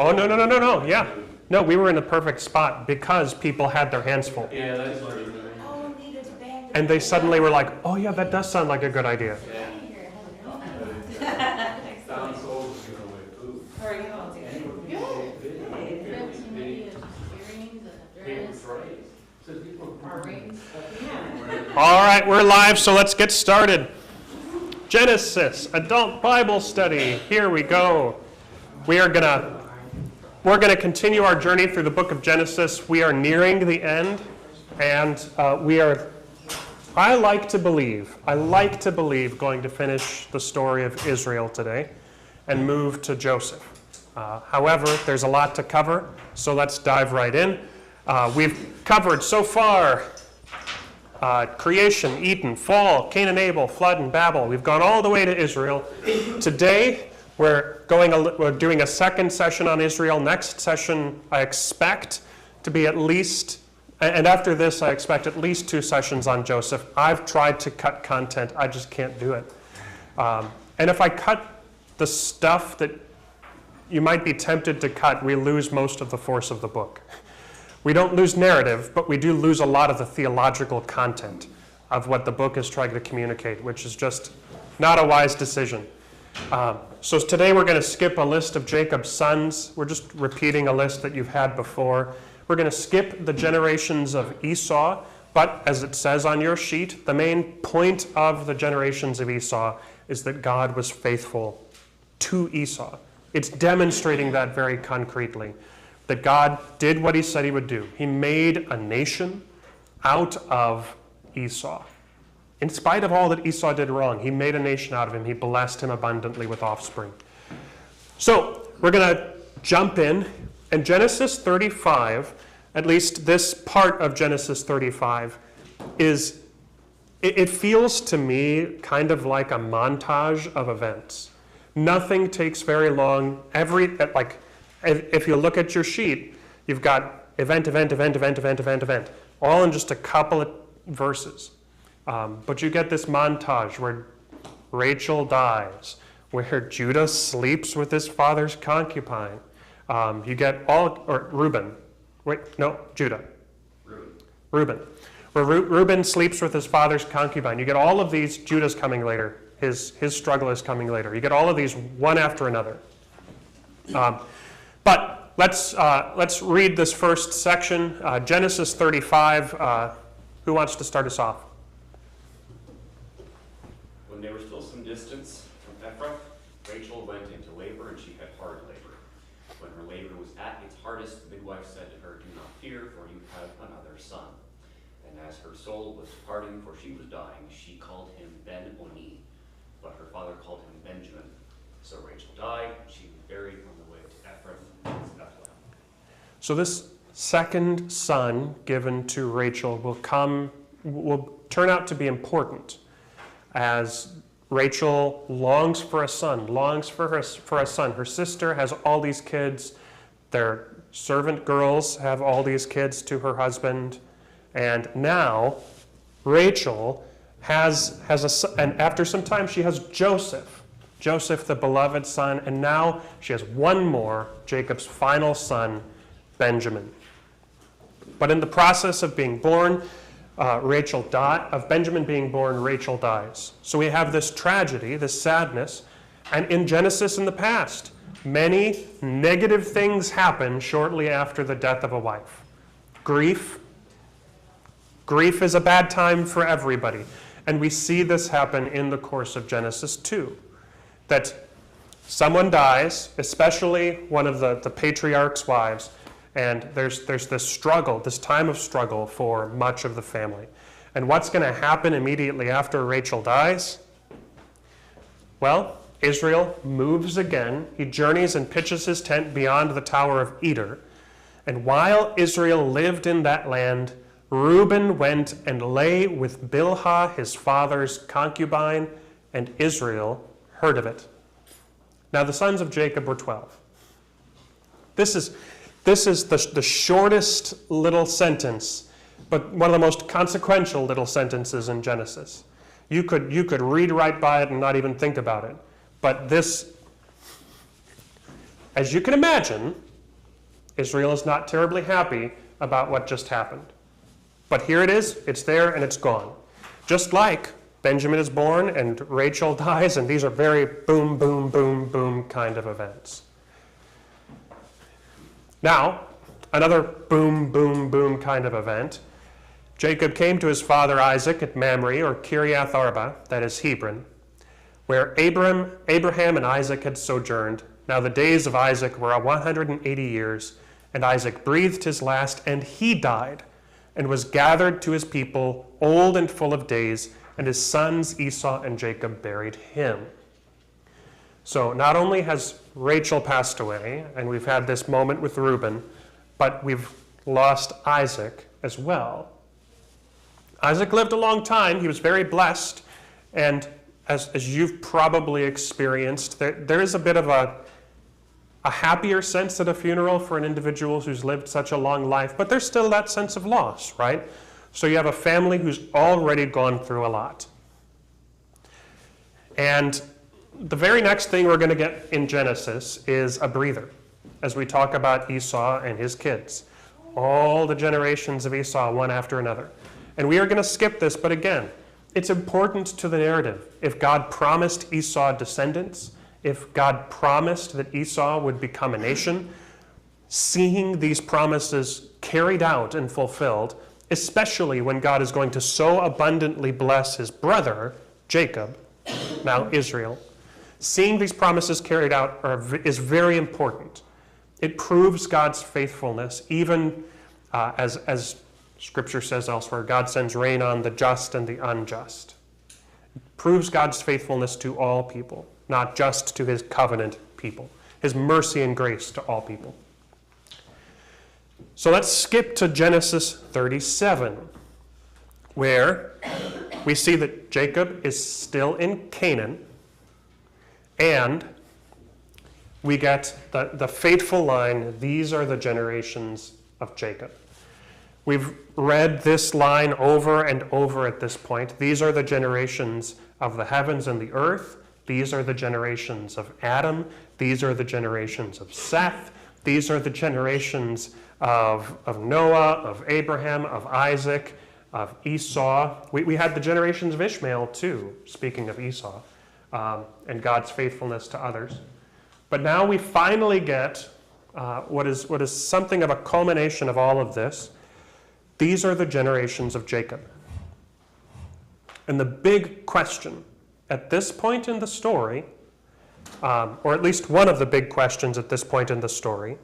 Oh, no, no, no, no, no, yeah. No, we were in the perfect spot because people had their hands full. Yeah, that's what And they suddenly were like, oh yeah, that does sound like a good idea. All right, we're live, so let's get started. Genesis, Adult Bible Study. Here we go. We're gonna continue our journey through the book of Genesis. We are nearing the end, and I like to believe, going to finish the story of Israel today and move to Joseph. However, there's a lot to cover, so let's dive right in. We've covered so far creation, Eden, fall, Cain and Abel, flood and Babel. We've gone all the way to Israel. Today, we're doing a second session on Israel. Next session, I expect to be at least, and after this, I expect at least 2 sessions on Joseph. I've tried to cut content. I just can't do it. And if I cut the stuff that you might be tempted to cut, we lose most of the force of the book. We don't lose narrative, but we do lose a lot of the theological content of what the book is trying to communicate, which is just not a wise decision. So today we're going to skip a list of Jacob's sons. We're just repeating a list that you've had before. We're going to skip the generations of Esau, but as it says on your sheet, the main point of the generations of Esau is that God was faithful to Esau. It's demonstrating that very concretely, that God did what he said he would do. He made a nation out of Esau. In spite of all that Esau did wrong, he made a nation out of him. He blessed him abundantly with offspring. So we're going to jump in. And Genesis 35, at least this part of Genesis 35, it feels to me kind of like a montage of events. Nothing takes very long. If you look at your sheet, you've got event, all in just a couple of verses. But you get this montage where Rachel dies, where Judah sleeps with his father's concubine. You get Reuben. Judah. Reuben. Where Reuben sleeps with his father's concubine. You get all of these. Judah's coming later. His struggle is coming later. You get all of these one after another. But let's read this first section, Genesis 35. Who wants to start us off? When they were still some distance from Ephrath, Rachel went into labor, and she had hard labor. When her labor was at its hardest, the midwife said to her, "Do not fear, for you have another son." And as her soul was departing, for she was dying, she called him Ben-Oni, but her father called him Benjamin. So Rachel died, and she was buried on the way to Ephrath and Bethlehem. So this second son given to Rachel will turn out to be important as Rachel longs for a son, Her sister has all these kids. Their servant girls have all these kids to her husband. And now Rachel has a son, and after some time she has Joseph, the beloved son, and now she has one more, Jacob's final son, Benjamin. But in the process of being born, of Benjamin being born, Rachel dies. So we have this tragedy, this sadness, and in Genesis in the past, many negative things happen shortly after the death of a wife. Grief is a bad time for everybody, and we see this happen in the course of Genesis 2, that someone dies, especially one of the patriarch's wives, and there's this struggle, this time of struggle for much of the family. And what's going to happen immediately after Rachel dies? Well, Israel moves again. He journeys and pitches his tent beyond the Tower of Eder. And while Israel lived in that land, Reuben went and lay with Bilhah, his father's concubine, and Israel heard of it. Now the sons of Jacob were 12. This is the shortest little sentence, but one of the most consequential little sentences in Genesis. You could read right by it and not even think about it. But this, as you can imagine, Israel is not terribly happy about what just happened. But here it is, it's there, and it's gone. Just like Benjamin is born and Rachel dies, and these are very boom, boom, boom, boom kind of events. Now, another boom, boom, boom kind of event. Jacob came to his father Isaac at Mamre, or Kiriath Arba, that is Hebron, where Abraham and Isaac had sojourned. Now the days of Isaac were 180 years, and Isaac breathed his last, and he died, and was gathered to his people, old and full of days, and his sons Esau and Jacob buried him. So not only has Rachel passed away, and we've had this moment with Reuben, but we've lost Isaac as well. Isaac lived a long time. He was very blessed, and as you've probably experienced, there is a bit of a happier sense at a funeral for an individual who's lived such a long life, but there's still that sense of loss, right? So you have a family who's already gone through a lot. And the very next thing we're going to get in Genesis is a breather, as we talk about Esau and his kids. All the generations of Esau, one after another. And we are going to skip this, but again, it's important to the narrative. If God promised Esau descendants, if God promised that Esau would become a nation, seeing these promises carried out and fulfilled, especially when God is going to so abundantly bless his brother, Jacob, now Israel, seeing these promises carried out is very important. It proves God's faithfulness, even as Scripture says elsewhere, God sends rain on the just and the unjust. It proves God's faithfulness to all people, not just to his covenant people, his mercy and grace to all people. So let's skip to Genesis 37, where we see that Jacob is still in Canaan, and we get the fateful line, these are the generations of Jacob. We've read this line over and over at this point. These are the generations of the heavens and the earth. These are the generations of Adam. These are the generations of Seth. These are the generations of Noah, of Abraham, of Isaac, of Esau. We had the generations of Ishmael too, speaking of Esau, and God's faithfulness to others. But now we finally get what is something of a culmination of all of this. These are the generations of Jacob. And the big question at this point in the story, or at least one of the big questions at this point in the story,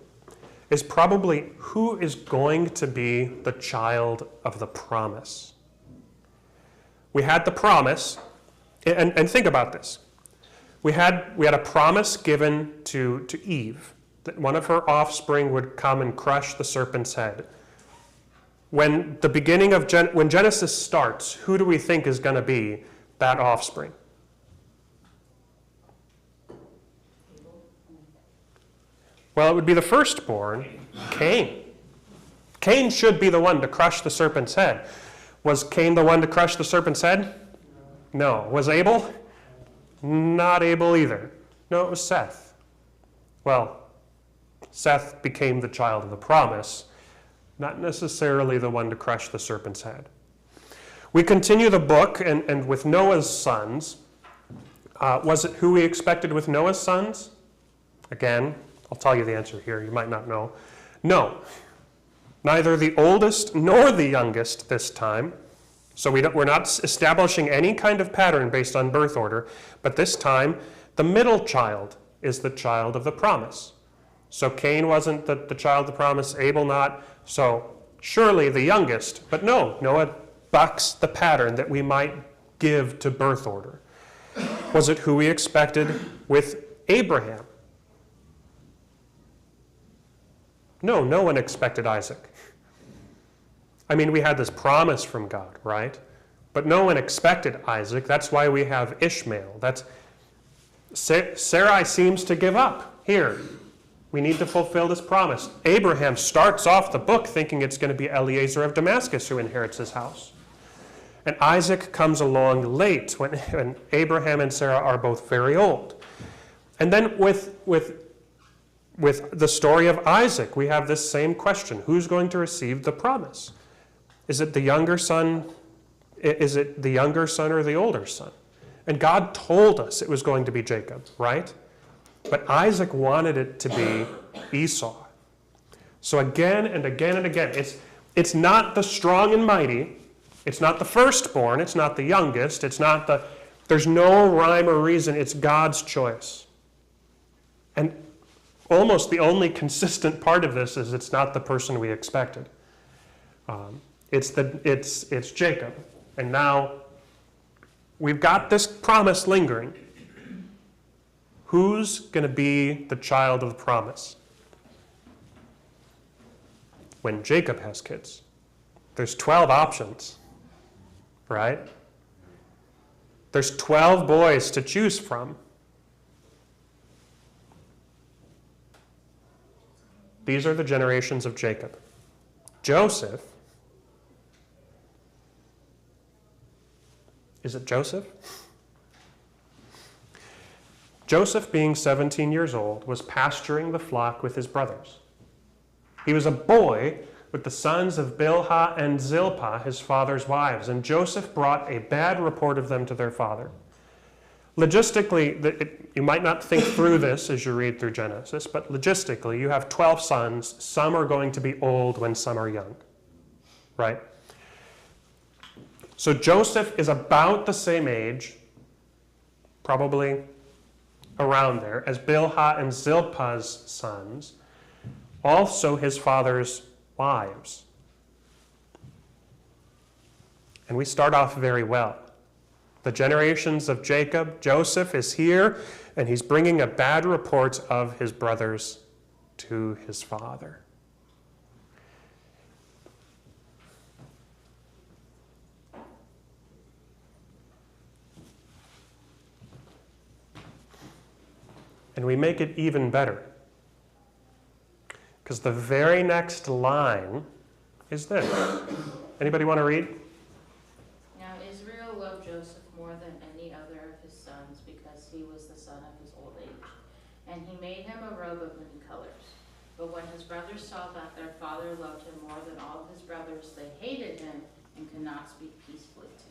is probably who is going to be the child of the promise. We had the promise, and think about this. We had a promise given to Eve, that one of her offspring would come and crush the serpent's head. When the beginning of when Genesis starts, who do we think is going to be that offspring? Well, it would be the firstborn, Cain. Cain should be the one to crush the serpent's head. Was Cain the one to crush the serpent's head? No. Was Abel? Not Abel either. No, it was Seth. Well, Seth became the child of the promise, not necessarily the one to crush the serpent's head. We continue the book, and with Noah's sons, was it who we expected with Noah's sons? Again, I'll tell you the answer here. You might not know. No. Neither the oldest nor the youngest this time. So we're not establishing any kind of pattern based on birth order, but this time the middle child is the child of the promise. So Cain wasn't the child of the promise, Abel not. So surely the youngest, but no, Noah bucks the pattern that we might give to birth order. Was it who we expected with Abraham? No one expected Isaac. I mean, we had this promise from God, right? But no one expected Isaac. That's why we have Ishmael. Sarai seems to give up here. We need to fulfill this promise. Abraham starts off the book thinking it's going to be Eliezer of Damascus who inherits his house. And Isaac comes along late when Abraham and Sarah are both very old. And then with With the story of Isaac, we have this same question. Who's going to receive the promise? Is it the younger son? Is it the younger son or the older son? And God told us it was going to be Jacob, right? But Isaac wanted it to be Esau. So again and again and again, it's not the strong and mighty. It's not the firstborn. It's not the youngest. There's no rhyme or reason. It's God's choice. And almost the only consistent part of this is it's not the person we expected. It's Jacob. And now we've got this promise lingering. Who's going to be the child of the promise? When Jacob has kids, there's 12 options, right? There's 12 boys to choose from. These are the generations of Jacob. Joseph, is it Joseph? Joseph, being 17 years old, was pasturing the flock with his brothers. He was a boy with the sons of Bilhah and Zilpah, his father's wives, and Joseph brought a bad report of them to their father. Logistically, you might not think through this as you read through Genesis, but logistically, you have 12 sons. Some are going to be old when some are young, right? So Joseph is about the same age, probably around there, as Bilhah and Zilpah's sons, also his father's wives. And we start off very well. The generations of Jacob, Joseph is here, and he's bringing a bad report of his brothers to his father. And we make it even better, because the very next line is this. Anybody want to read? Now Israel loved Joseph more than any other of his sons, because he was the son of his old age. And he made him a robe of many colors. But when his brothers saw that their father loved him more than all of his brothers, they hated him and could not speak peacefully to him.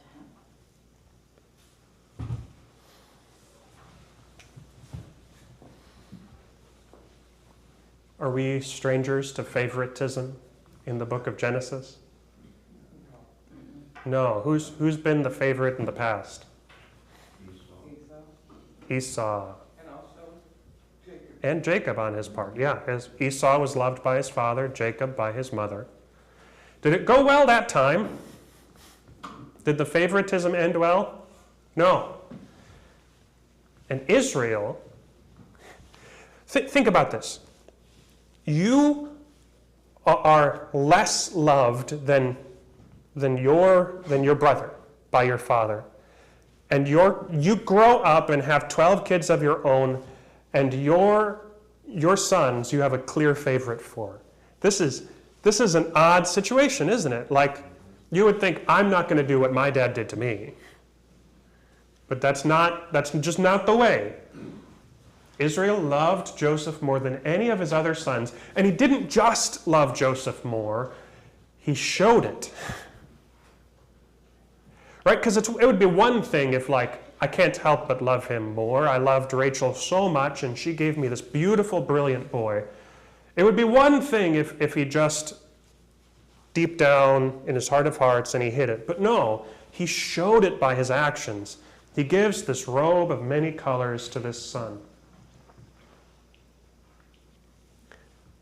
Are we strangers to favoritism in the book of Genesis? No. Who's been the favorite in the past? Esau. And also Jacob. And Jacob on his part, yeah. Esau was loved by his father, Jacob by his mother. Did it go well that time? Did the favoritism end well? No. And Israel, think about this. You are less loved than your brother by your father. And you grow up and have 12 kids of your own, and your sons you have a clear favorite for. This is an odd situation, isn't it? Like, you would think, I'm not going to do what my dad did to me. But that's just not the way. Israel loved Joseph more than any of his other sons, and he didn't just love Joseph more, he showed it. Right? Because it would be one thing if, like, I can't help but love him more. I loved Rachel so much, and she gave me this beautiful, brilliant boy. It would be one thing if he just, deep down in his heart of hearts, and he hid it. But no, he showed it by his actions. He gives this robe of many colors to this son.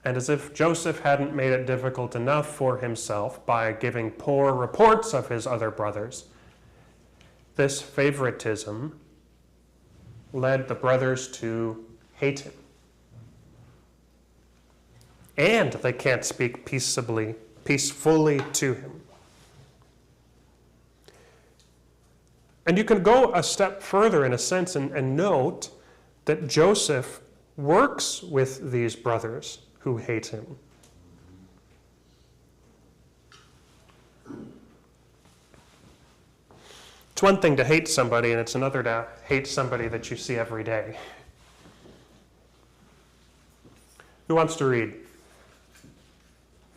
And as if Joseph hadn't made it difficult enough for himself by giving poor reports of his other brothers, this favoritism led the brothers to hate him. And they can't speak peacefully to him. And you can go a step further in a sense and note that Joseph works with these brothers who hate him. It's one thing to hate somebody, and it's another to hate somebody that you see every day. Who wants to read?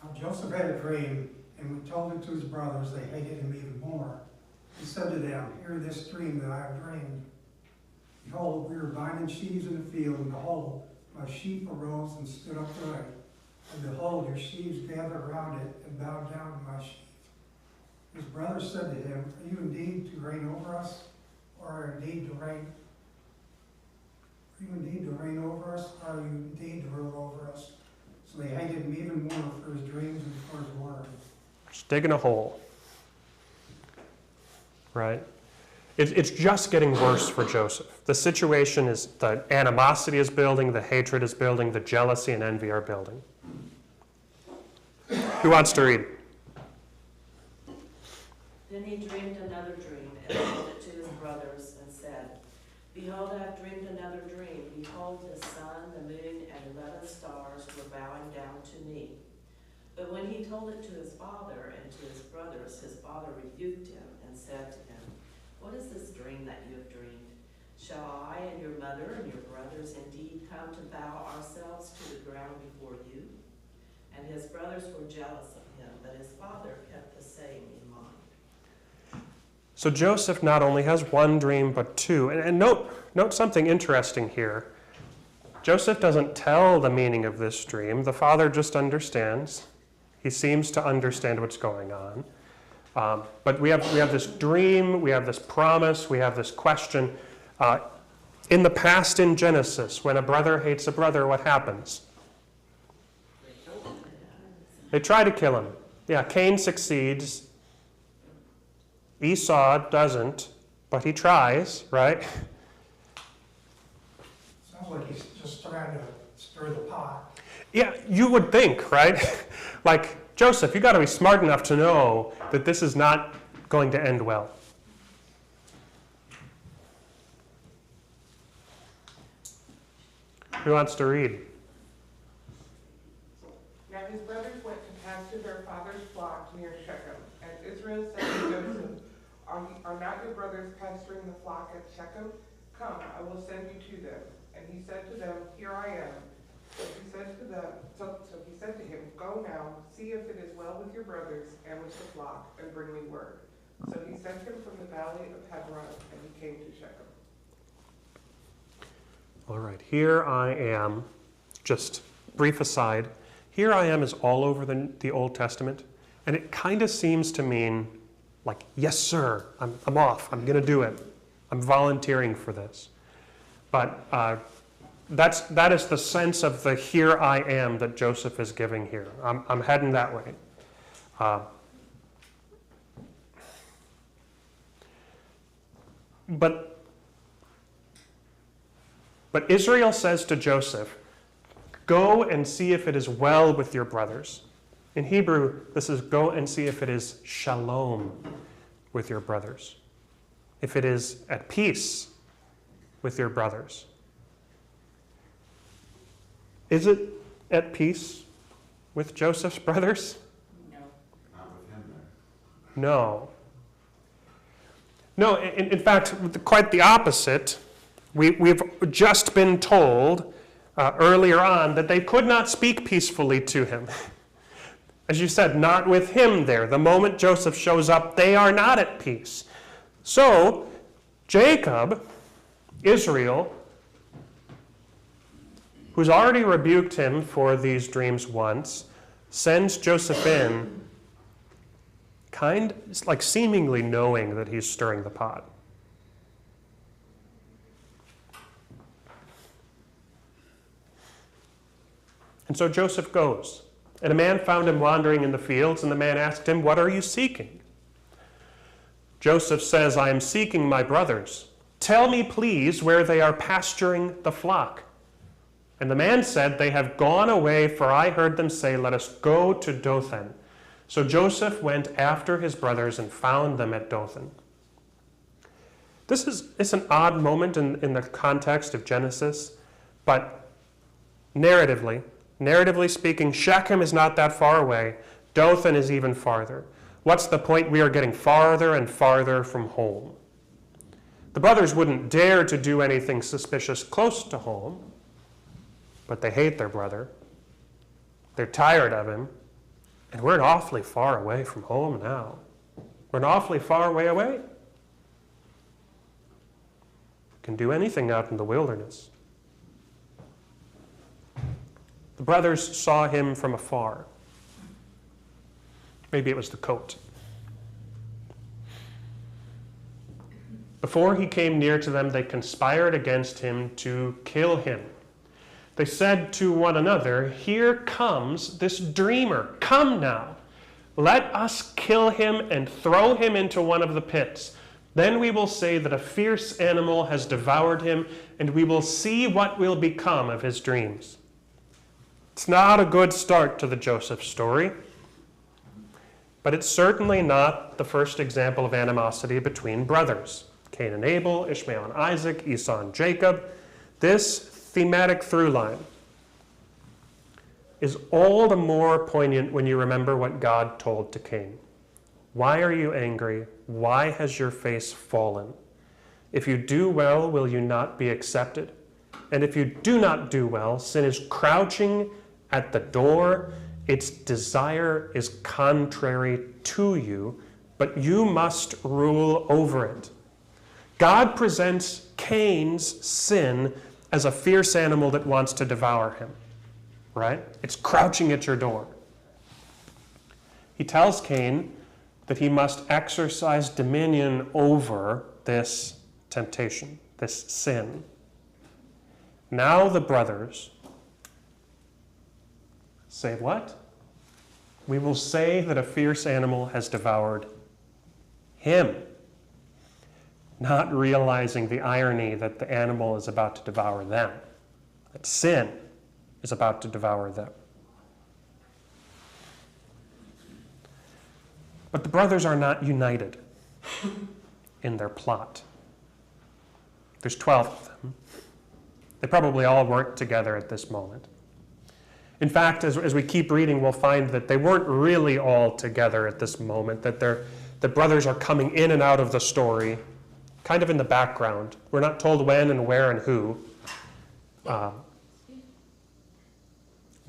Now Joseph had a dream, and when he told it to his brothers, they hated him even more. He said to them, "Hear this dream that I have dreamed. Behold, we were binding sheaves in the field, and behold, my sheep arose and stood upright. And behold, your sheaves gathered around it and bowed down to my sheaves." His brothers said to him, "Are you indeed to reign over us? Or are you indeed to reign over us? Or are you indeed to rule over us?" So they hated him even more for his dreams and for his words. Just digging a hole. Right? It's just getting worse for Joseph. The situation is, the animosity is building, the hatred is building, the jealousy and envy are building. Who wants to read? Then he dreamed another dream, and told it to his brothers, and said, "Behold, I have dreamed another dream. Behold, the sun, the moon, and 11 stars were bowing down to me." But when he told it to his father and to his brothers, his father rebuked him and said to him, "What is this dream that you have dreamed? Shall I and your mother and your brothers indeed come to bow ourselves to the ground before you?" And his brothers were jealous of him, but his father kept the saying in mind. So Joseph not only has one dream, but two. And note something interesting here. Joseph doesn't tell the meaning of this dream. The father just understands. He seems to understand what's going on. But we have this dream, we have this promise, we have this question. In the past in Genesis, when a brother hates a brother, what happens? They try to kill him. Yeah, Cain succeeds. Esau doesn't, but he tries, right? Sounds like he's just trying to stir the pot. Yeah, you would think, right? Like, Joseph, you got to be smart enough to know that this is not going to end well. Who wants to read? Now his brothers went to pasture their father's flock near Shechem. And Israel said to Joseph, Are not your brothers pasturing the flock at Shechem? Come, I will send you to them. And he said to them, Here I am. So he said to him, Go now, see if it is well with your brothers and with the flock, and bring me word. So he sent him from the valley of Hebron, and he came to Shechem. All right, here I am, just brief aside, here I am is all over the Old Testament, and it kind of seems to mean like, yes, sir, I'm off, I'm going to do it. I'm volunteering for this. But that is the sense of the here I am that Joseph is giving here. I'm heading that way. But Israel says to Joseph, go and see if it is well with your brothers. In Hebrew, this is go and see if it is shalom with your brothers. If it is at peace with your brothers. Is it at peace with Joseph's brothers? No. Not with him there. No. No, in fact, quite the opposite. We've just been told earlier on that they could not speak peacefully to him. As you said, not with him there. The moment Joseph shows up, they are not at peace. So, Jacob, Israel, who's already rebuked him for these dreams once, sends Joseph in, like seemingly knowing that he's stirring the pot. And so Joseph goes. And a man found him wandering in the fields, and the man asked him, What are you seeking? Joseph says, I am seeking my brothers. Tell me, please, where they are pasturing the flock. And the man said, They have gone away, for I heard them say, Let us go to Dothan. So Joseph went after his brothers and found them at Dothan. It's an odd moment in the context of Genesis, but narratively speaking, Shechem is not that far away. Dothan is even farther. What's the point? We are getting farther and farther from home. The brothers wouldn't dare to do anything suspicious close to home, but they hate their brother. They're tired of him. And we're awfully far away from home now. We're an awfully far way away. Can do anything out in the wilderness. The brothers saw him from afar. Maybe it was the coat. Before he came near to them, they conspired against him to kill him. They said to one another, "Here comes this dreamer. Come now, let us kill him and throw him into one of the pits. Then we will say that a fierce animal has devoured him, and we will see what will become of his dreams." It's not a good start to the Joseph story, but it's certainly not the first example of animosity between brothers. Cain and Abel, Ishmael and Isaac, Esau and Jacob. This thematic through line is all the more poignant when you remember what God told to Cain. Why are you angry? Why has your face fallen? If you do well, will you not be accepted? And if you do not do well, sin is crouching at the door. Its desire is contrary to you, but you must rule over it. God presents Cain's sin as a fierce animal that wants to devour him, right? It's crouching at your door. He tells Cain that he must exercise dominion over this temptation, this sin. Now the brothers say what? We will say that a fierce animal has devoured him, not realizing the irony that the animal is about to devour them, that sin is about to devour them. But the brothers are not united in their plot. There's 12 of them. They probably all work together at this moment. In fact, as we keep reading, we'll find that they weren't really all together at this moment, that the brothers are coming in and out of the story, kind of in the background. We're not told when and where and who. But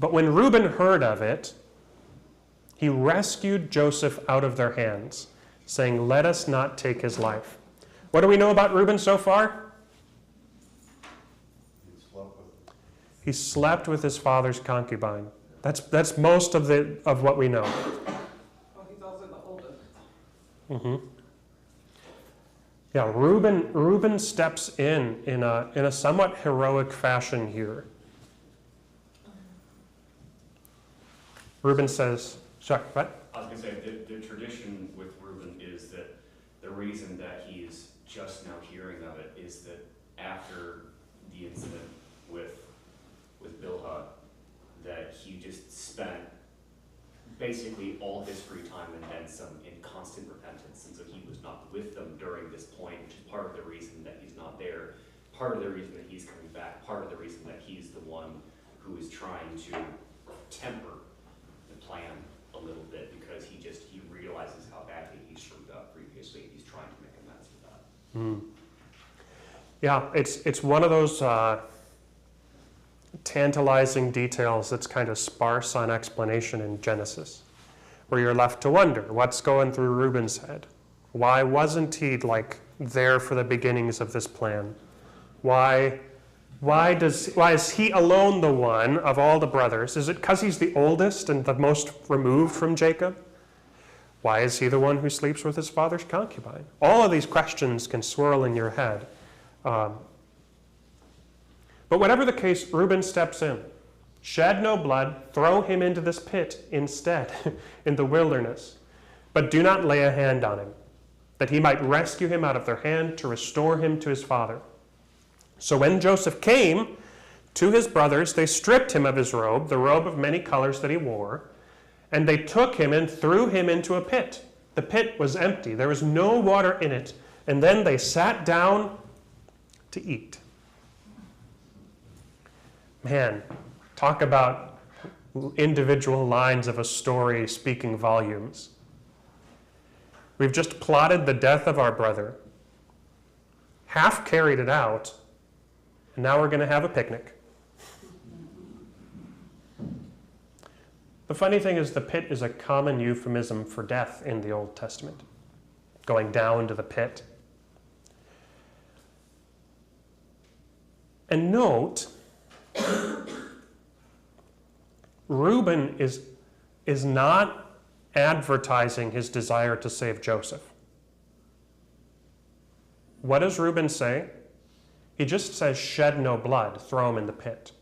when Reuben heard of it, he rescued Joseph out of their hands, saying, "Let us not take his life." What do we know about Reuben so far? He slept with his father's concubine. That's most of what we know. Well, he's also the oldest. Mm-hmm. Yeah, Reuben steps in a somewhat heroic fashion here. Reuben says, "Sorry, what?" I was going to say, the tradition with Reuben is that the reason that he is just now hearing of it is that after the incident with Bilhah, that he just spent basically all his free time and then some in constant repentance, and so he was not with them during this point, which is part of the reason that he's not there, part of the reason that he's coming back, part of the reason that he's the one who is trying to temper the plan a little bit, because he realizes how badly he screwed up previously, and he's trying to make amends for that. Mm. Yeah, it's one of those tantalizing details that's kind of sparse on explanation in Genesis, where you're left to wonder what's going through Reuben's head. Why wasn't he there for the beginnings of this plan? Why is he alone the one of all the brothers? Is it because he's the oldest and the most removed from Jacob? Why is he the one who sleeps with his father's concubine? All of these questions can swirl in your head. But whatever the case, Reuben steps in. Shed no blood, throw him into this pit instead, in the wilderness. But do not lay a hand on him, that he might rescue him out of their hand to restore him to his father. So when Joseph came to his brothers, they stripped him of his robe, the robe of many colors that he wore, and they took him and threw him into a pit. The pit was empty. There was no water in it. And then they sat down to eat. Man, talk about individual lines of a story speaking volumes. We've just plotted the death of our brother, half carried it out, and now we're going to have a picnic. The funny thing is the pit is a common euphemism for death in the Old Testament, going down to the pit. And note, Reuben is not advertising his desire to save Joseph. What does Reuben say? He just says, shed no blood, throw him in the pit.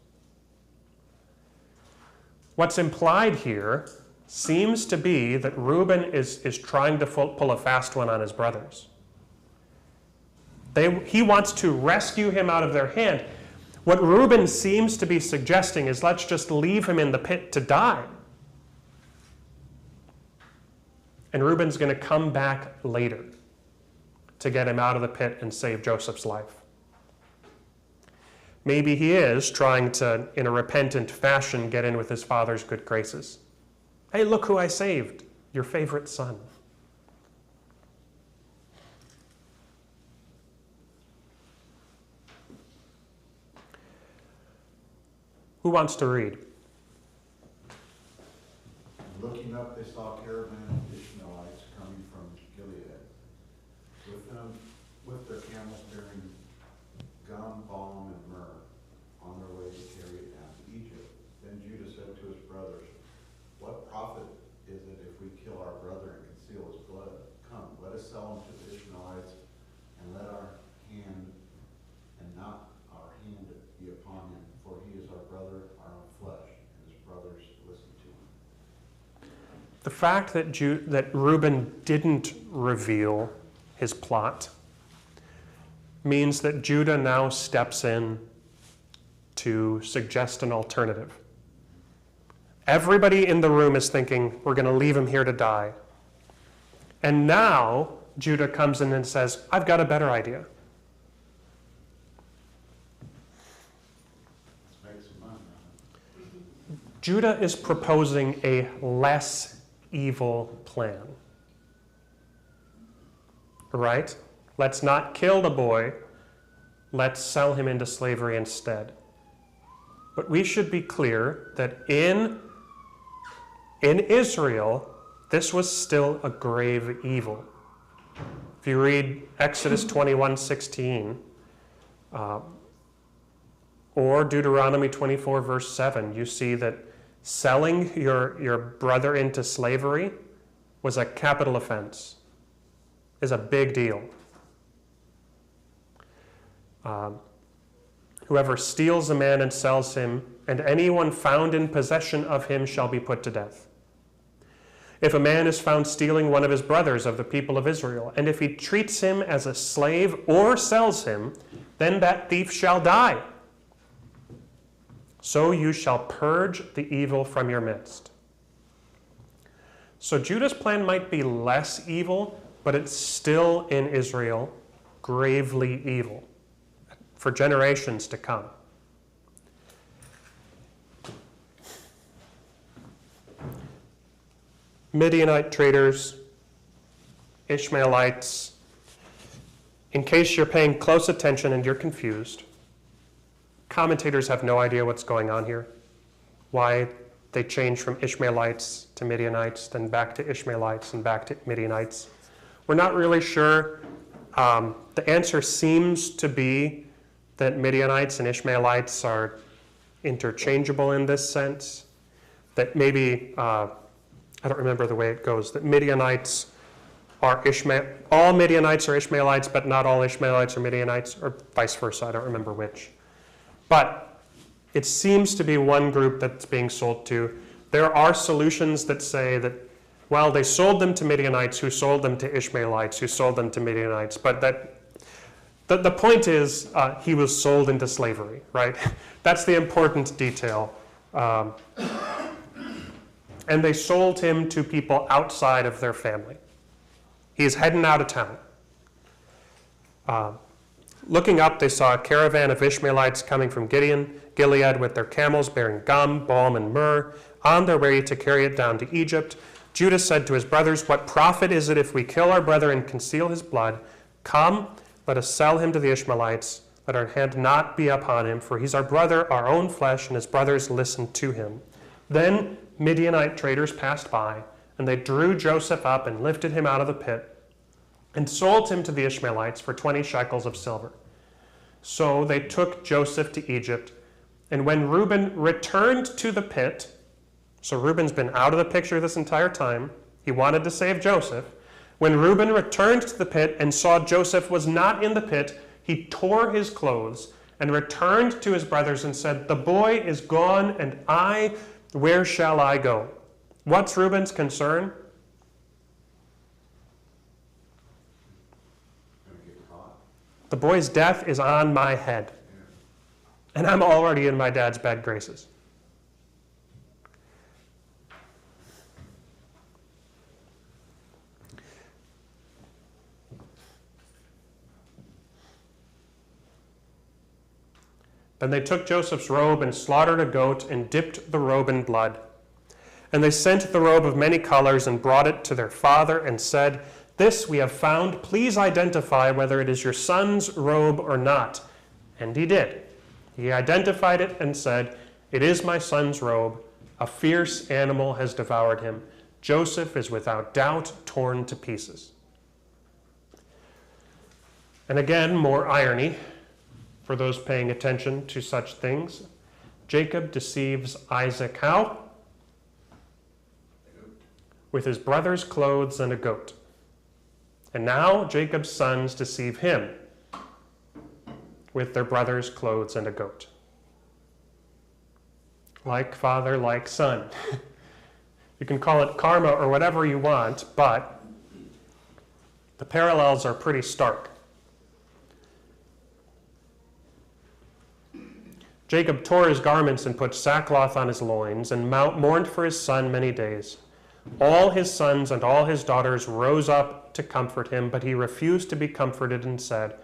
What's implied here seems to be that Reuben is trying to pull a fast one on his brothers. He wants to rescue him out of their hand. What Reuben seems to be suggesting is let's just leave him in the pit to die. And Reuben's going to come back later to get him out of the pit and save Joseph's life. Maybe he is trying to, in a repentant fashion, get in with his father's good graces. Hey, look who I saved, your favorite son. Who wants to read? Looking up, they saw a caravan of Ishmaelites coming from Gilead. With their camels bearing gum, balm, and myrrh, on their way to carry it down to Egypt. Then Judah said to his brothers, "What profit is it if we kill our brother and conceal his blood? Come, let us sell him to the Ishmaelites, and let our hand and not our hand be upon him, for he is our brother, our own flesh." And his brothers listened to him. The fact that Reuben didn't reveal his plot means that Judah now steps in to suggest an alternative. Everybody in the room is thinking, we're going to leave him here to die. And now Judah comes in and says, I've got a better idea. Let's make some money on it. Judah is proposing a less evil plan. Right? Let's not kill the boy. Let's sell him into slavery instead. But we should be clear that in Israel, this was still a grave evil. If you read Exodus 21:16, or Deuteronomy 24, verse 7, you see that selling your brother into slavery was a capital offense, is a big deal. Whoever steals a man and sells him, and anyone found in possession of him shall be put to death. If a man is found stealing one of his brothers of the people of Israel, and if he treats him as a slave or sells him, then that thief shall die. So you shall purge the evil from your midst. So Judah's plan might be less evil, but it's still in Israel gravely evil for generations to come. Midianite traders, Ishmaelites. In case you're paying close attention and you're confused, commentators have no idea what's going on here, why they changed from Ishmaelites to Midianites, then back to Ishmaelites and back to Midianites. We're not really sure. The answer seems to be that Midianites and Ishmaelites are interchangeable in this sense, that maybe, I don't remember the way it goes, that Midianites are all Midianites are Ishmaelites, but not all Ishmaelites are Midianites, or vice versa, I don't remember which. But it seems to be one group that's being sold to. There are solutions that say that, well, they sold them to Midianites, who sold them to Ishmaelites, who sold them to Midianites, but the point is he was sold into slavery, right? That's the important detail. And they sold him to people outside of their family. He's heading out of town. Looking up, they saw a caravan of Ishmaelites coming from Gilead with their camels bearing gum, balm, and myrrh, on their way to carry it down to Egypt. Judah said to his brothers, "What profit is it if we kill our brother and conceal his blood? Come, let us sell him to the Ishmaelites. Let our hand not be upon him, for he's our brother, our own flesh," and his brothers listened to him. Then Midianite traders passed by, and they drew Joseph up and lifted him out of the pit and sold him to the Ishmaelites for 20 shekels of silver. So they took Joseph to Egypt, and when Reuben returned to the pit, so Reuben's been out of the picture this entire time, he wanted to save Joseph. When Reuben returned to the pit and saw Joseph was not in the pit, he tore his clothes and returned to his brothers and said, "The boy is gone, and where shall I go?" What's Reuben's concern? Gonna get caught. The boy's death is on my head, and I'm already in my dad's bad graces. Then they took Joseph's robe and slaughtered a goat and dipped the robe in blood. And they sent the robe of many colors and brought it to their father and said, "This we have found. Please identify whether it is your son's robe or not." And he did. He identified it and said, "It is my son's robe. A fierce animal has devoured him. Joseph is without doubt torn to pieces." And again, more irony for those paying attention to such things. Jacob deceives Isaac how? With his brother's clothes and a goat. And now Jacob's sons deceive him with their brother's clothes and a goat. Like father, like son. You can call it karma or whatever you want, but the parallels are pretty stark. Jacob tore his garments and put sackcloth on his loins and mourned for his son many days. All his sons and all his daughters rose up to comfort him, but he refused to be comforted and said,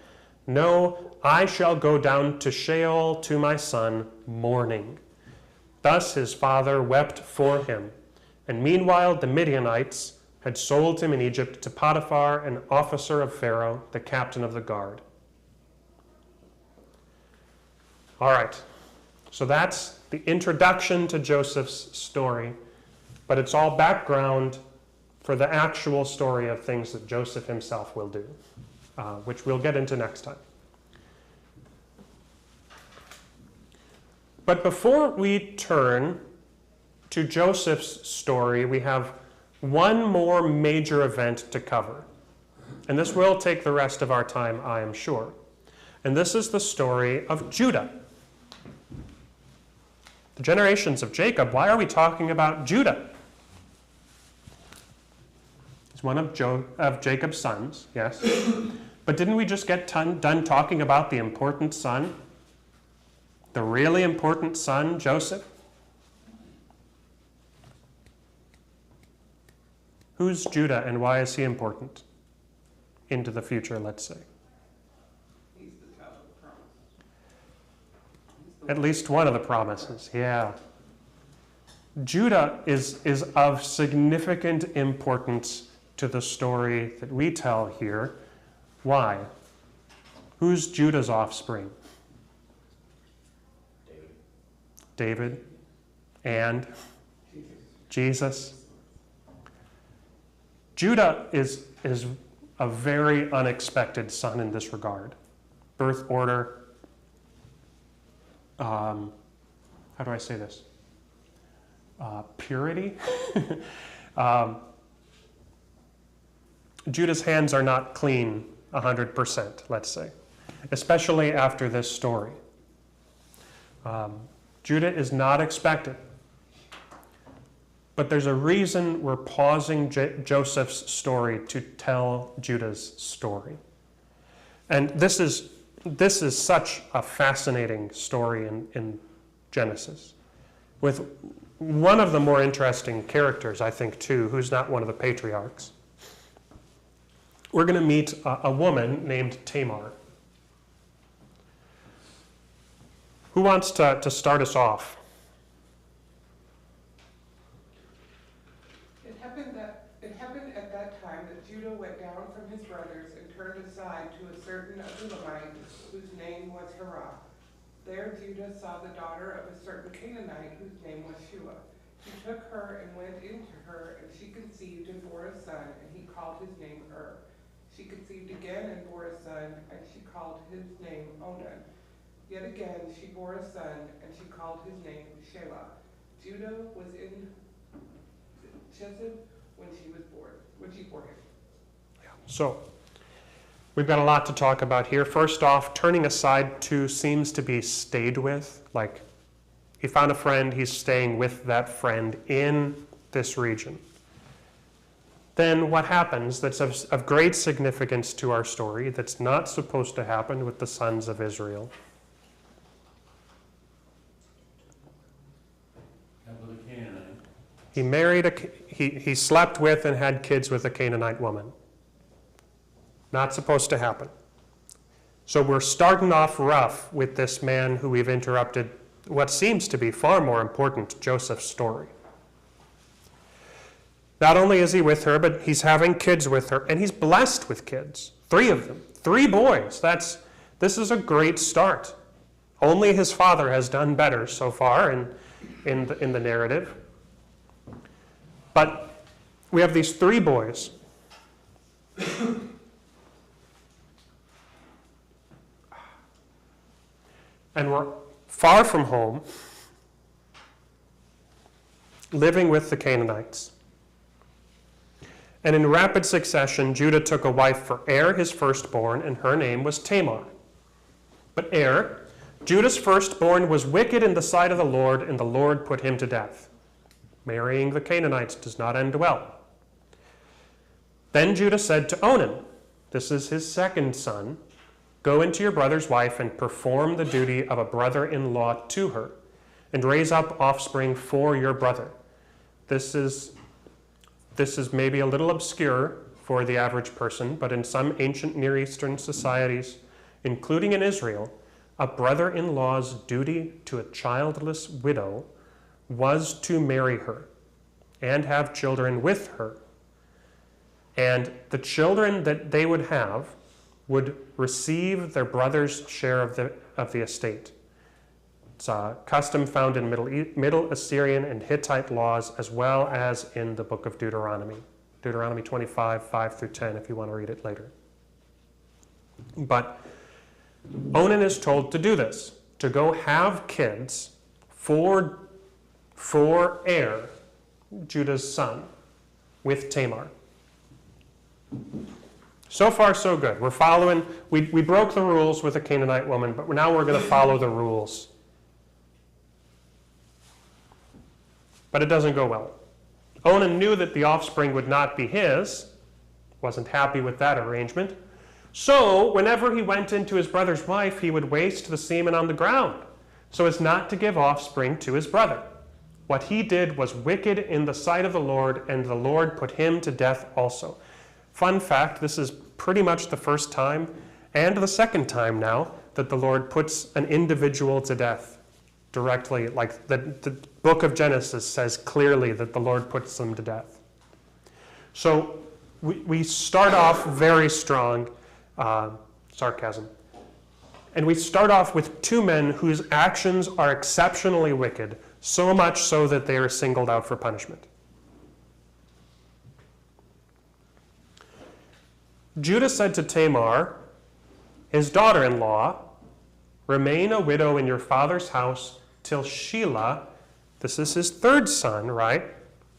"No, I shall go down to Sheol to my son, mourning." Thus his father wept for him. And meanwhile the Midianites had sold him in Egypt to Potiphar, an officer of Pharaoh, the captain of the guard. All right, so that's the introduction to Joseph's story, but it's all background for the actual story of things that Joseph himself will do, which we'll get into next time. But before we turn to Joseph's story, we have one more major event to cover. And this will take the rest of our time, I am sure. And this is the story of Judah. The generations of Jacob, why are we talking about Judah? He's one of Jacob's sons, yes. But didn't we just get done talking about the important son? The really important son, Joseph? Who's Judah and why is he important? Into the future, let's say. He's the child of the promise. At least one of the promises, yeah. Judah is of significant importance to the story that we tell here. Why? Who's Judah's offspring? David and Jesus. Judah is a very unexpected son in this regard. Birth order, how do I say this? Purity. Judah's hands are not clean 100%, let's say, especially after this story. Judah is not expected. But there's a reason we're pausing Joseph's story to tell Judah's story. And this is such a fascinating story in Genesis, with one of the more interesting characters, I think, too, who's not one of the patriarchs. We're going to meet a woman named Tamar. Who wants to start us off? It happened at that time that Judah went down from his brothers and turned aside to a certain Adullamite whose name was Hirah. There Judah saw the daughter of a certain Canaanite whose name was Shua. He took her and went into her, and she conceived and bore a son, and he called his name She conceived again and bore a son, and she called his name Onan. Yet again she bore a son, and she called his name Shelah. Judah was in Chezib when she bore him. So, we've got a lot to talk about here. First off, turning aside to seems to be stayed with. Like, he found a friend, he's staying with that friend in this region. Then what happens that's of great significance to our story that's not supposed to happen with the sons of Israel? With a Canaanite. He married he slept with and had kids with a Canaanite woman. Not supposed to happen. So we're starting off rough with this man who we've interrupted what seems to be far more important, Joseph's story. Not only is he with her, but he's having kids with her, and he's blessed with kids. 3 of them, 3 boys. This is a great start. Only his father has done better so far in the narrative. But we have these 3 boys. And we're far from home, living with the Canaanites. And in rapid succession, Judah took a wife for Er, his firstborn, and her name was Tamar. But Er, Judah's firstborn, was wicked in the sight of the Lord, and the Lord put him to death. Marrying the Canaanites does not end well. Then Judah said to Onan, this is his second son, go into your brother's wife and perform the duty of a brother-in-law to her, and raise up offspring for your brother. This is maybe a little obscure for the average person, but in some ancient Near Eastern societies, including in Israel, a brother-in-law's duty to a childless widow was to marry her and have children with her. And the children that they would have would receive their brother's share of the estate. It's a custom found in Middle Assyrian and Hittite laws, as well as in the book of Deuteronomy. Deuteronomy 25, 5 through 10, if you want to read it later. But Onan is told to do this, to go have kids for Er, Judah's son, with Tamar. So far, so good. We're following, we broke the rules with a Canaanite woman, but now we're going to follow the rules. But it doesn't go well. Onan knew that the offspring would not be his, wasn't happy with that arrangement. So whenever he went into his brother's wife, he would waste the semen on the ground, so as not to give offspring to his brother. What he did was wicked in the sight of the Lord, and the Lord put him to death also. Fun fact, this is pretty much the first time, and the second time now, that the Lord puts an individual to death directly. Like the book of Genesis says clearly that the Lord puts them to death. So we start off very strong, sarcasm. And we start off with 2 men whose actions are exceptionally wicked, so much so that they are singled out for punishment. Judah said to Tamar, his daughter-in-law, remain a widow in your father's house till Shelah, this is his 3rd son, right?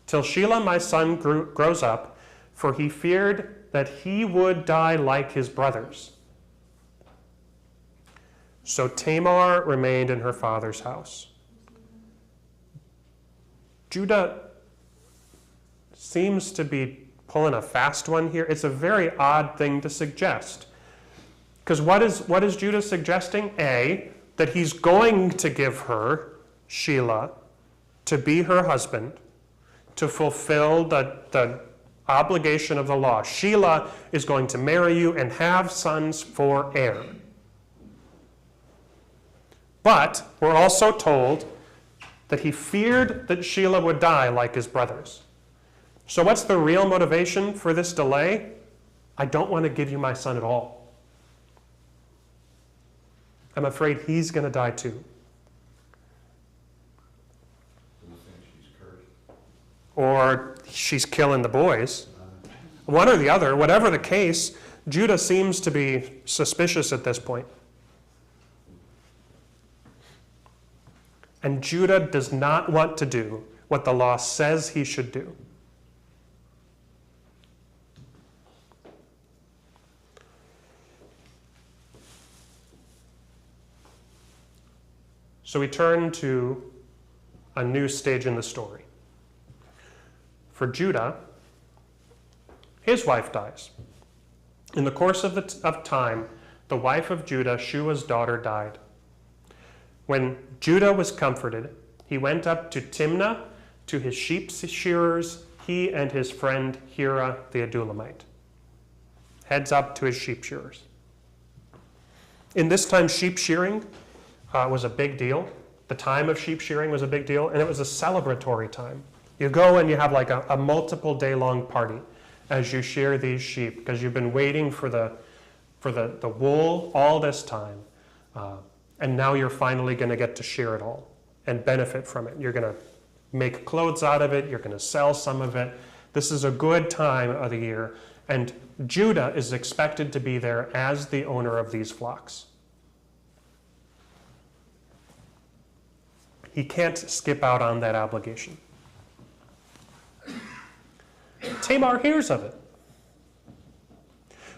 Till Shelah, my son, grows up, for he feared that he would die like his brothers. So Tamar remained in her father's house. Judah seems to be pulling a fast one here. It's a very odd thing to suggest. Because what is Judah suggesting? A, that he's going to give her, Shelah, to be her husband, to fulfill the obligation of the law. Shelah is going to marry you and have sons for Er. But we're also told that he feared that Shelah would die like his brothers. So what's the real motivation for this delay? I don't want to give you my son at all. I'm afraid he's going to die too. Do you think she's cursed? or she's killing the boys. One or the other, whatever the case, Judah seems to be suspicious at this point. And Judah does not want to do what the law says he should do. So we turn to a new stage in the story. For Judah, his wife dies. In the course of time, the wife of Judah, Shua's daughter, died. When Judah was comforted, he went up to Timnah to his sheep shearers, he and his friend Hira the Adullamite. Heads up to his sheep shearers. In this time, sheep shearing was a big deal. The time of sheep shearing was a big deal, and it was a celebratory time. You go and you have like a multiple day long party as you shear these sheep, because you've been waiting for the wool all this time. And now you're finally going to get to shear it all and benefit from it. You're going to make clothes out of it. You're going to sell some of it. This is a good time of the year. And Judah is expected to be there as the owner of these flocks. He can't skip out on that obligation. Tamar hears of it.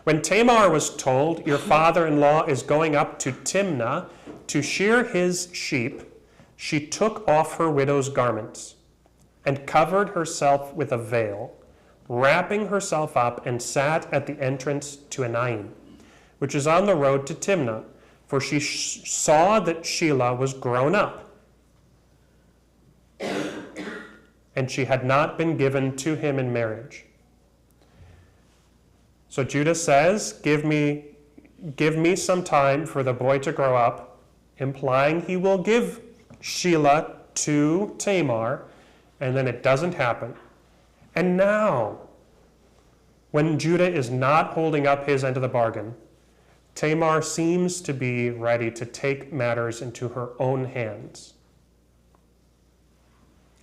When Tamar was told, your father-in-law is going up to Timnah to shear his sheep, she took off her widow's garments and covered herself with a veil, wrapping herself up, and sat at the entrance to Enaim, which is on the road to Timnah, for she saw that Shelah was grown up, and she had not been given to him in marriage. So Judah says, give me some time for the boy to grow up, implying he will give Shelah to Tamar, and then it doesn't happen. And now, when Judah is not holding up his end of the bargain, Tamar seems to be ready to take matters into her own hands.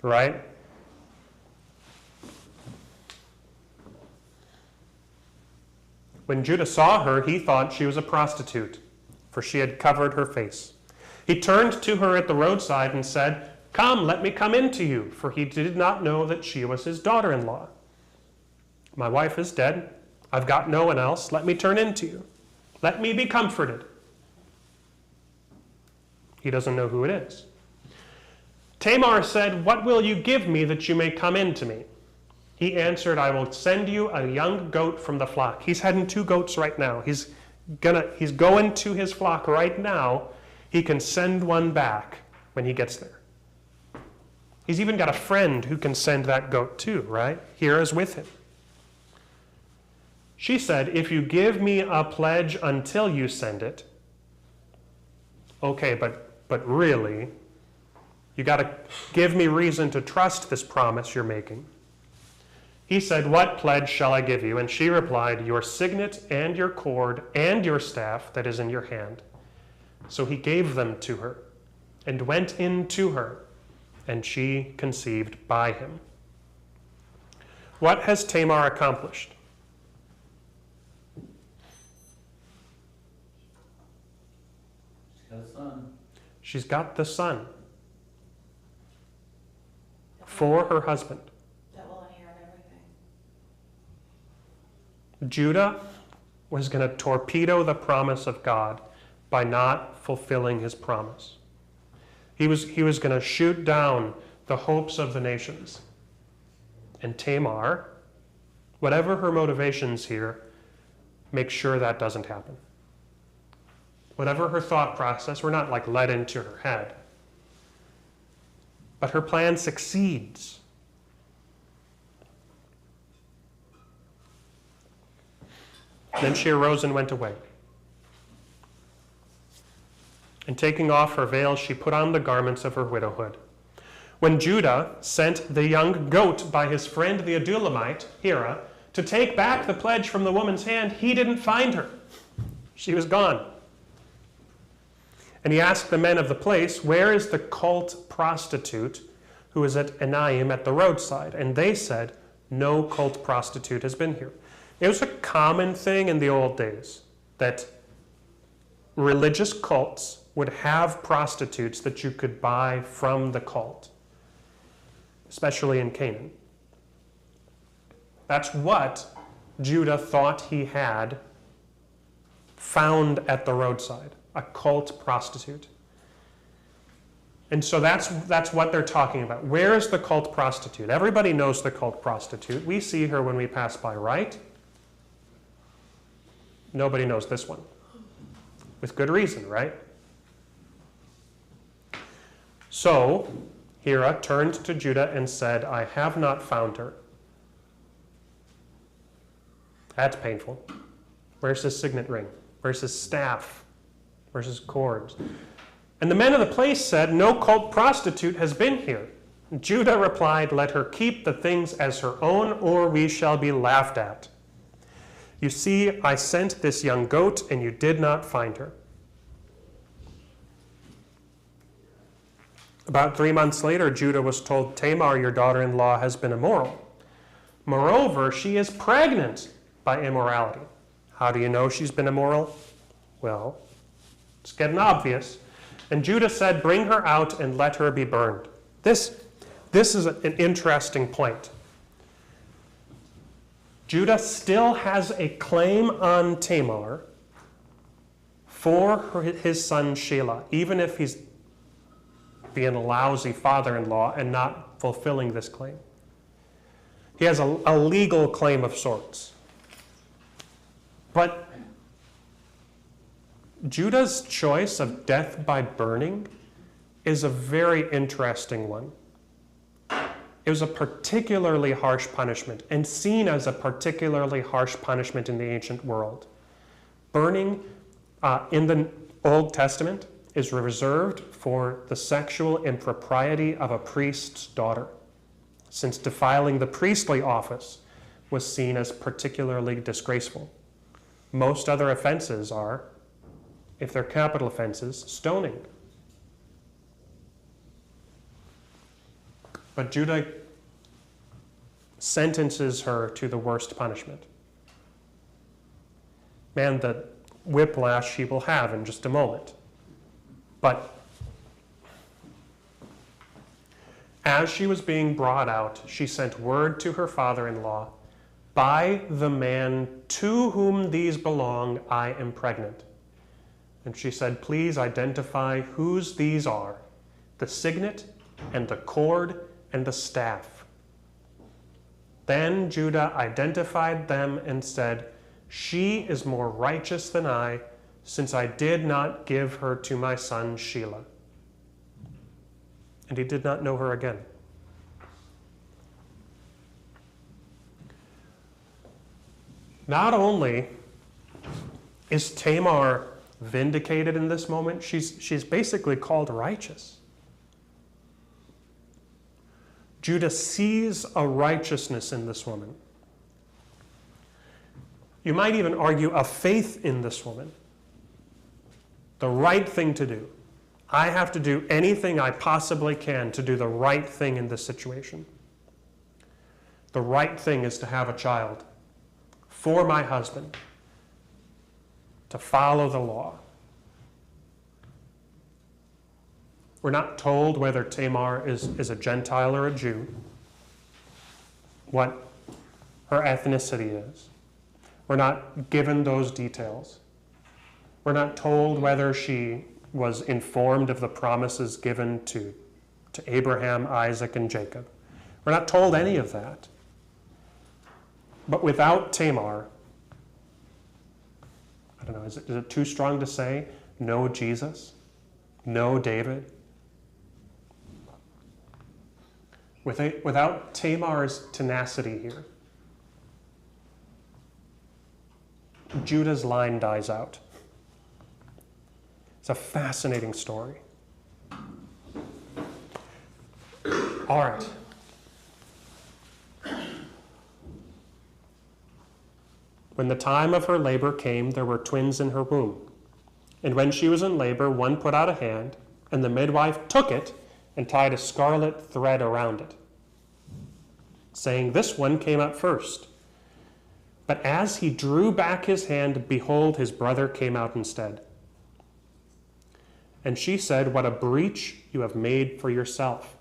Right? When Judah saw her, he thought she was a prostitute, for she had covered her face. He turned to her at the roadside and said, come, let me come in to you, for he did not know that she was his daughter-in-law. My wife is dead. I've got no one else. Let me turn in to you. Let me be comforted. He doesn't know who it is. Tamar said, what will you give me that you may come in to me? He answered, I will send you a young goat from the flock. He's heading 2 goats right now. He's going to his flock right now. He can send one back when he gets there. He's even got a friend who can send that goat too, right? Here is with him. She said, if you give me a pledge until you send it. Okay, but really, you got to give me reason to trust this promise you're making. He said, what pledge shall I give you? And she replied, your signet and your cord and your staff that is in your hand. So he gave them to her and went in to her, and she conceived by him. What has Tamar accomplished? She's got a son. She's got the son for her husband. That will inherit everything. Judah was going to torpedo the promise of God by not fulfilling his promise. He was going to shoot down the hopes of the nations. And Tamar, whatever her motivations here, make sure that doesn't happen. Whatever her thought process, we're not like led into her head. But her plan succeeds. Then she arose and went away. And taking off her veil, she put on the garments of her widowhood. When Judah sent the young goat by his friend the Adullamite, Hira, to take back the pledge from the woman's hand, he didn't find her. She was gone. And he asked the men of the place, where is the cult prostitute who was at Enaim at the roadside, and they said, no cult prostitute has been here. It was a common thing in the old days that religious cults would have prostitutes that you could buy from the cult, especially in Canaan. That's what Judah thought he had found at the roadside, a cult prostitute. And so that's what they're talking about. Where is the cult prostitute? Everybody knows the cult prostitute. We see her when we pass by, right? Nobody knows this one. With good reason, right? So Hira turned to Judah and said, I have not found her. That's painful. Where's his signet ring? Where's his staff? Where's his cords? And the men of the place said, no cult prostitute has been here. And Judah replied, let her keep the things as her own, or we shall be laughed at. You see, I sent this young goat, and you did not find her. About 3 months later, Judah was told, Tamar, your daughter-in-law, has been immoral. Moreover, she is pregnant by immorality. How do you know she's been immoral? Well, it's getting obvious. And Judah said, bring her out and let her be burned. This is an interesting point. Judah still has a claim on Tamar for his son Shelah, even if he's being a lousy father-in-law and not fulfilling this claim. He has a legal claim of sorts. But Judah's choice of death by burning is a very interesting one. It was a particularly harsh punishment and seen as a particularly harsh punishment in the ancient world. Burning in the Old Testament is reserved for the sexual impropriety of a priest's daughter, since defiling the priestly office was seen as particularly disgraceful. Most other offenses are, if they're capital offenses, stoning. But Judah sentences her to the worst punishment. Man, the whiplash she will have in just a moment. But as she was being brought out, she sent word to her father-in-law, by the man to whom these belong, I am pregnant. And she said, please identify whose these are, the signet and the cord and the staff. Then Judah identified them and said, she is more righteous than I, since I did not give her to my son Shelah. And he did not know her again. Not only is Tamar vindicated in this moment, she's basically called righteous. Judah sees a righteousness in this woman. You might even argue a faith in this woman. The right thing to do. I have to do anything I possibly can to do the right thing in this situation. The right thing is to have a child for my husband, to follow the law. We're not told whether Tamar is a Gentile or a Jew, what her ethnicity is. We're not given those details. We're not told whether she was informed of the promises given to Abraham, Isaac, and Jacob. We're not told any of that. But without Tamar, I don't know, is it too strong to say no Jesus, no David? Without Tamar's tenacity here, Judah's line dies out. It's a fascinating story. All right. When the time of her labor came, there were twins in her womb. And when she was in labor, one put out a hand, and the midwife took it and tied a scarlet thread around it, saying, "This one came out first." But as he drew back his hand, behold, his brother came out instead. And she said, "What a breach you have made for yourself."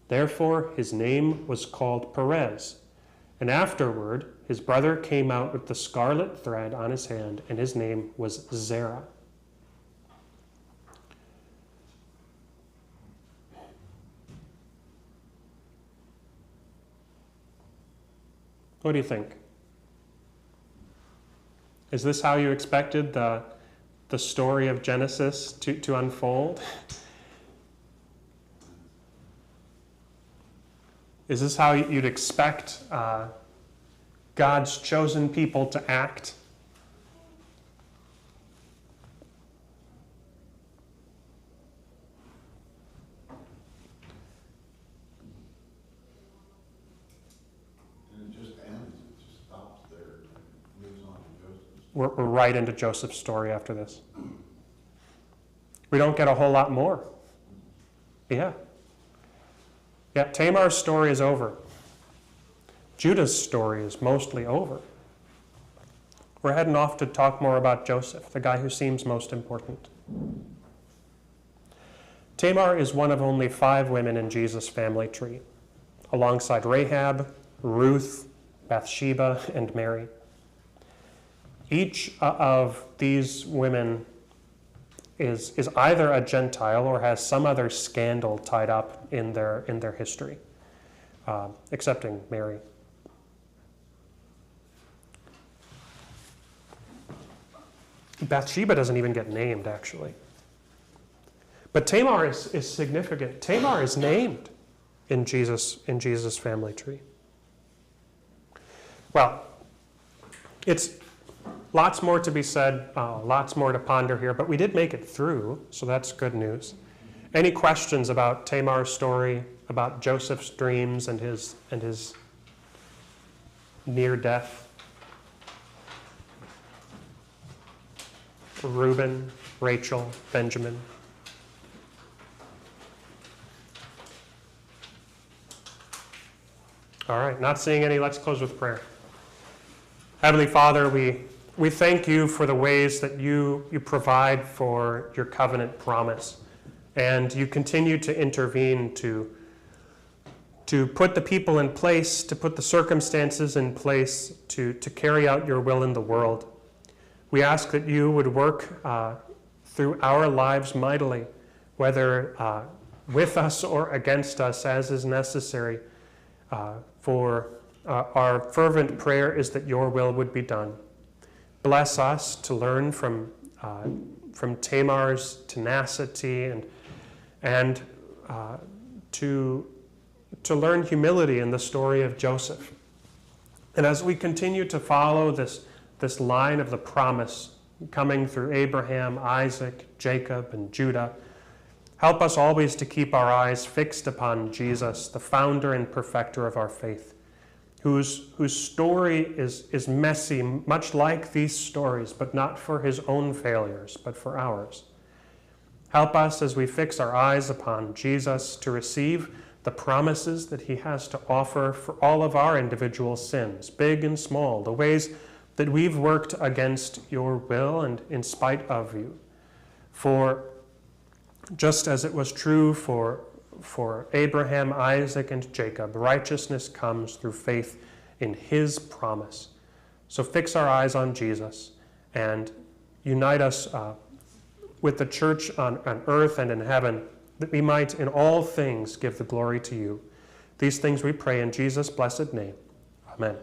Therefore his name was called Perez. And afterward his brother came out with the scarlet thread on his hand, and his name was Zerah. What do you think? Is this how you expected the story of Genesis to unfold? Is this how you'd expect God's chosen people to act? And it just ends, it just stops there, and moves on to Joseph. We're right into Joseph's story after this. We don't get a whole lot more. Yeah. Yeah, Tamar's story is over. Judah's story is mostly over. We're heading off to talk more about Joseph, the guy who seems most important. Tamar is one of only 5 women in Jesus' family tree, alongside Rahab, Ruth, Bathsheba, and Mary. Each of these women is either a Gentile or has some other scandal tied up in their history, excepting Mary. Bathsheba doesn't even get named, actually. But Tamar is significant. Tamar is named in Jesus' family tree. Well, it's lots more to be said, lots more to ponder here, but we did make it through, so that's good news. Any questions about Tamar's story, about Joseph's dreams and his near death? Reuben, Rachel, Benjamin. All right, not seeing any, let's close with prayer. Heavenly Father, we thank you for the ways that you provide for your covenant promise. And you continue to intervene to put the people in place, to put the circumstances in place to carry out your will in the world. We ask that you would work through our lives mightily, whether with us or against us as is necessary. For our fervent prayer is that your will would be done. Bless us to learn from Tamar's tenacity and to learn humility in the story of Joseph. And as we continue to follow this line of the promise coming through Abraham, Isaac, Jacob, and Judah, help us always to keep our eyes fixed upon Jesus, the founder and perfecter of our faith, whose story is messy, much like these stories, but not for his own failures, but for ours. Help us as we fix our eyes upon Jesus to receive the promises that he has to offer for all of our individual sins, big and small, the ways that we've worked against your will and in spite of you. For just as it was true for Abraham, Isaac, and Jacob, righteousness comes through faith in his promise. So fix our eyes on Jesus and unite us with the church on earth and in heaven, that we might in all things give the glory to you. These things we pray in Jesus' blessed name. Amen.